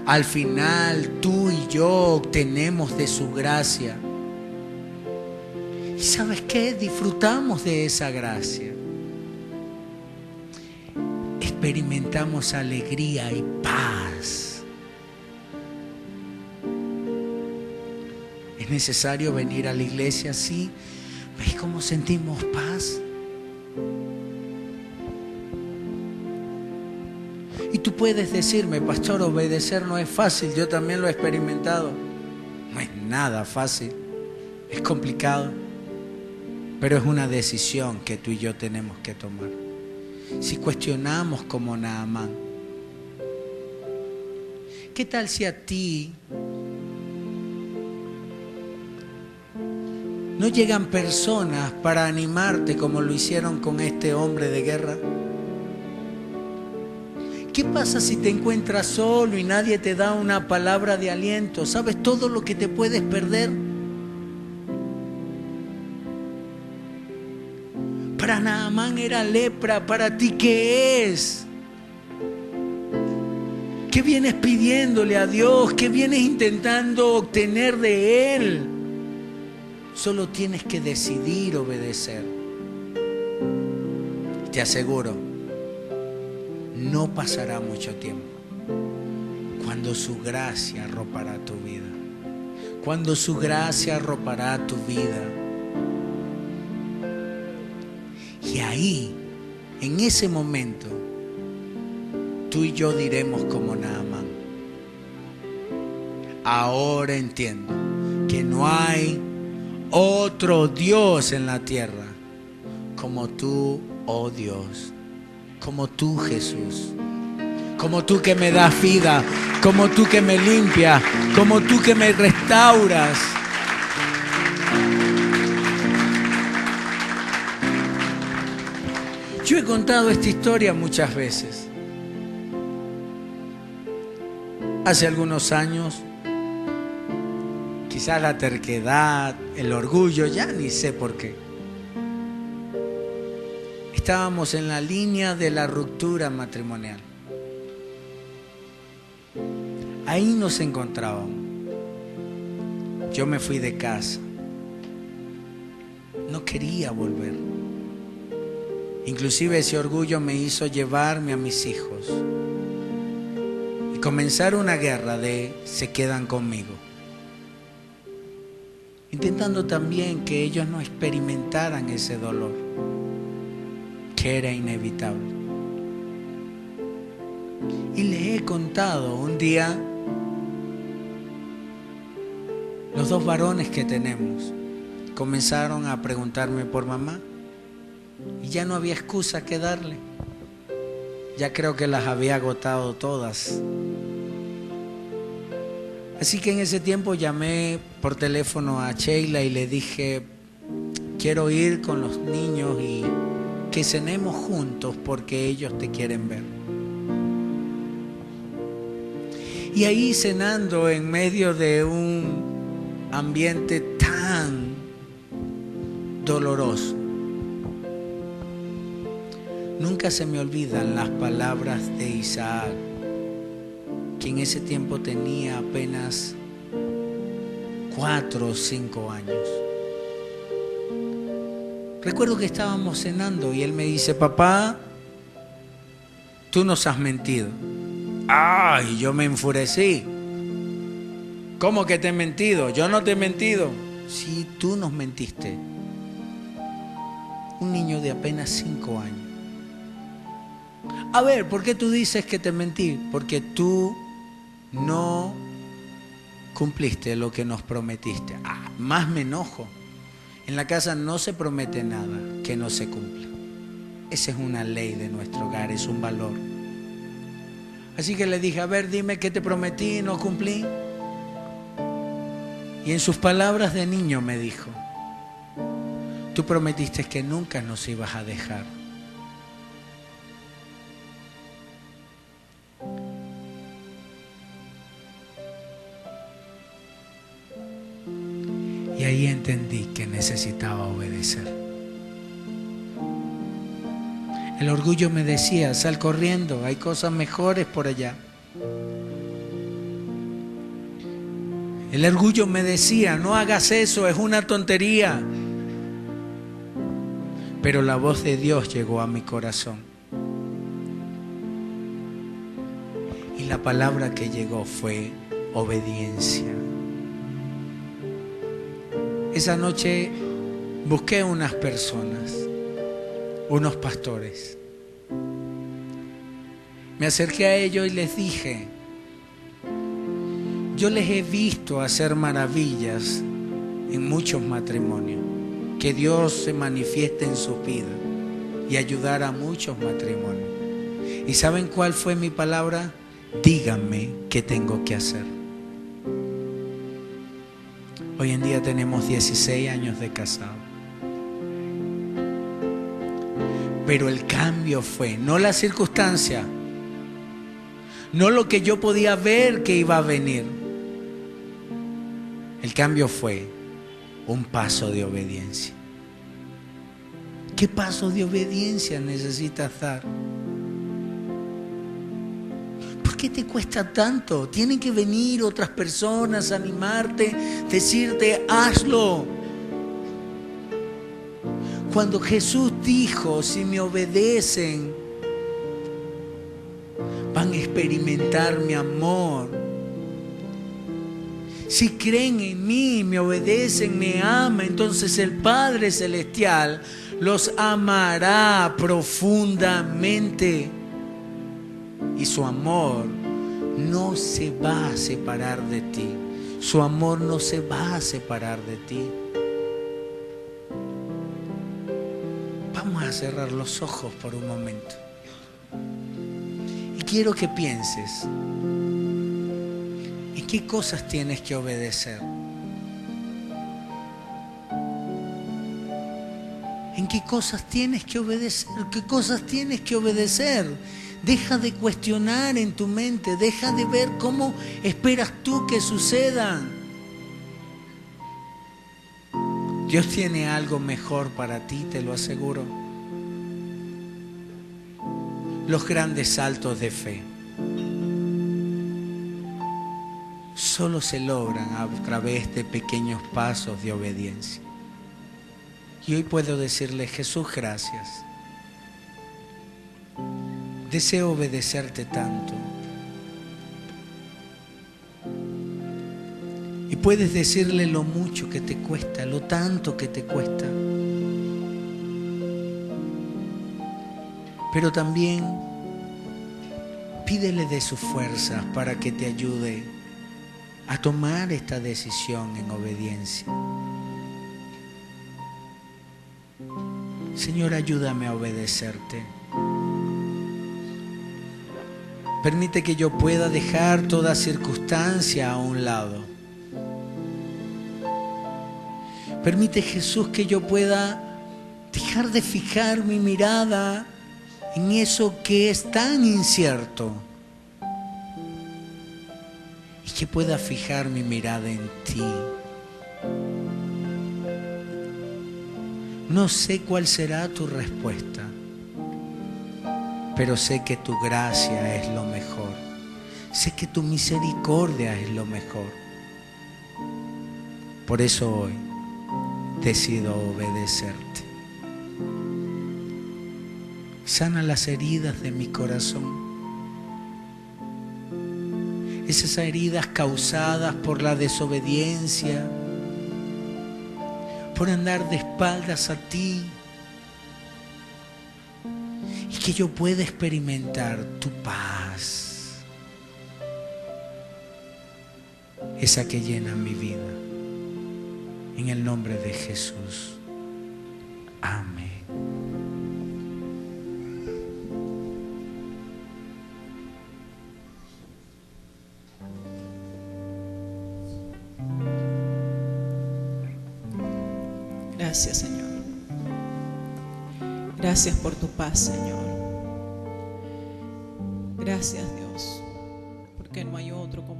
Al final, tú y yo obtenemos de su gracia. ¿Y sabes qué? Disfrutamos de esa gracia. Experimentamos alegría y paz. ¿Es necesario venir a la iglesia así? ¿Ves cómo sentimos paz? Y tú puedes decirme, pastor, obedecer no es fácil. Yo también lo he experimentado. No es nada fácil. Es complicado. Pero es una decisión que tú y yo tenemos que tomar. Si cuestionamos como Naamán, ¿qué tal si a ti no llegan personas para animarte como lo hicieron con este hombre de guerra? ¿Qué pasa si te encuentras solo y nadie te da una palabra de aliento? ¿Sabes todo lo que te puedes perder? Para Naamán era lepra, para ti ¿qué es? ¿Qué vienes pidiéndole a Dios? ¿Qué vienes intentando obtener de Él? Solo tienes que decidir obedecer. Te aseguro, no pasará mucho tiempo cuando su gracia arropará tu vida. Cuando su gracia arropará tu vida. Y ahí, en ese momento, tú y yo diremos como Naamán: ahora entiendo que no hay otro Dios en la tierra como tú, oh Dios, como tú, Jesús, como tú que me das vida, como tú que me limpias, como tú que me restauras. Yo he contado esta historia muchas veces. Hace algunos años, quizás la terquedad, el orgullo, ya ni sé por qué. Estábamos en la línea de la ruptura matrimonial. Ahí nos encontrábamos. Yo me fui de casa. No quería volver. Inclusive ese orgullo me hizo llevarme a mis hijos y comenzar una guerra de se quedan conmigo, intentando también que ellos no experimentaran ese dolor que era inevitable. Y les he contado un día, los dos varones que tenemos comenzaron a preguntarme por mamá y ya no había excusa que darle. Ya creo que las había agotado todas. Así que en ese tiempo llamé por teléfono a Sheila y le dije, quiero ir con los niños y que cenemos juntos porque ellos te quieren ver. Y ahí cenando en medio de un ambiente tan doloroso, nunca se me olvidan las palabras de Isaac, que en ese tiempo tenía apenas 4 o 5 años. Recuerdo que estábamos cenando y él me dice, papá, tú nos has mentido. ¡Ay! Yo me enfurecí. ¿Cómo que te he mentido? Yo no te he mentido. Sí, tú nos mentiste. Un niño de apenas 5 años. A ver, ¿por qué tú dices que te mentí? Porque tú no cumpliste lo que nos prometiste. Más me enojo. En la casa no se promete nada que no se cumpla. Esa es una ley de nuestro hogar, es un valor. Así que le dije, a ver, dime qué te prometí y no cumplí. Y en sus palabras de niño me dijo, tú prometiste que nunca nos ibas a dejar. Y ahí entendí que necesitaba obedecer. El orgullo me decía, sal corriendo, hay cosas mejores por allá. El orgullo me decía, no hagas eso, es una tontería. Pero la voz de Dios llegó a mi corazón. Y la palabra que llegó fue obediencia. Esa noche busqué unas personas, unos pastores. Me acerqué a ellos y les dije, yo les he visto hacer maravillas en muchos matrimonios, que Dios se manifieste en sus vidas y ayudar a muchos matrimonios. ¿Y saben cuál fue mi palabra? Díganme qué tengo que hacer. Hoy en día tenemos 16 años de casado. Pero el cambio fue, no la circunstancia, no lo que yo podía ver que iba a venir. El cambio fue un paso de obediencia. ¿Qué paso de obediencia necesitas dar? ¿Por qué te cuesta tanto? Tienen que venir otras personas a animarte, decirte, hazlo. Cuando Jesús dijo, si me obedecen, van a experimentar mi amor. Si creen en mí, me obedecen, me aman, entonces el Padre Celestial los amará profundamente. Y su amor no se va a separar de ti. Su amor no se va a separar de ti. Vamos a cerrar los ojos por un momento. Y quiero que pienses, ¿en qué cosas tienes que obedecer? ¿En qué cosas tienes que obedecer? ¿Qué cosas tienes que obedecer? Deja de cuestionar en tu mente, deja de ver cómo esperas tú que sucedan. Dios tiene algo mejor para ti, te lo aseguro. Los grandes saltos de fe solo se logran a través de pequeños pasos de obediencia. Y hoy puedo decirle, Jesús, gracias. Deseo obedecerte tanto. Y puedes decirle lo mucho que te cuesta, lo tanto que te cuesta. Pero también pídele de sus fuerzas para que te ayude a tomar esta decisión en obediencia. Señor, ayúdame a obedecerte. Permite que yo pueda dejar toda circunstancia a un lado. Permite, Jesús, que yo pueda dejar de fijar mi mirada en eso que es tan incierto y que pueda fijar mi mirada en ti. No sé cuál será tu respuesta, pero sé que tu gracia es lo mejor. Sé que tu misericordia es lo mejor. Por eso hoy decido obedecerte. Sana las heridas de mi corazón. Esas heridas causadas por la desobediencia, por andar de espaldas a ti. Y que yo pueda experimentar tu paz, esa que llena mi vida. En el nombre de Jesús. Amén. Gracias, Señor. Gracias por tu paz, Señor. Gracias, Dios, porque no hay otro como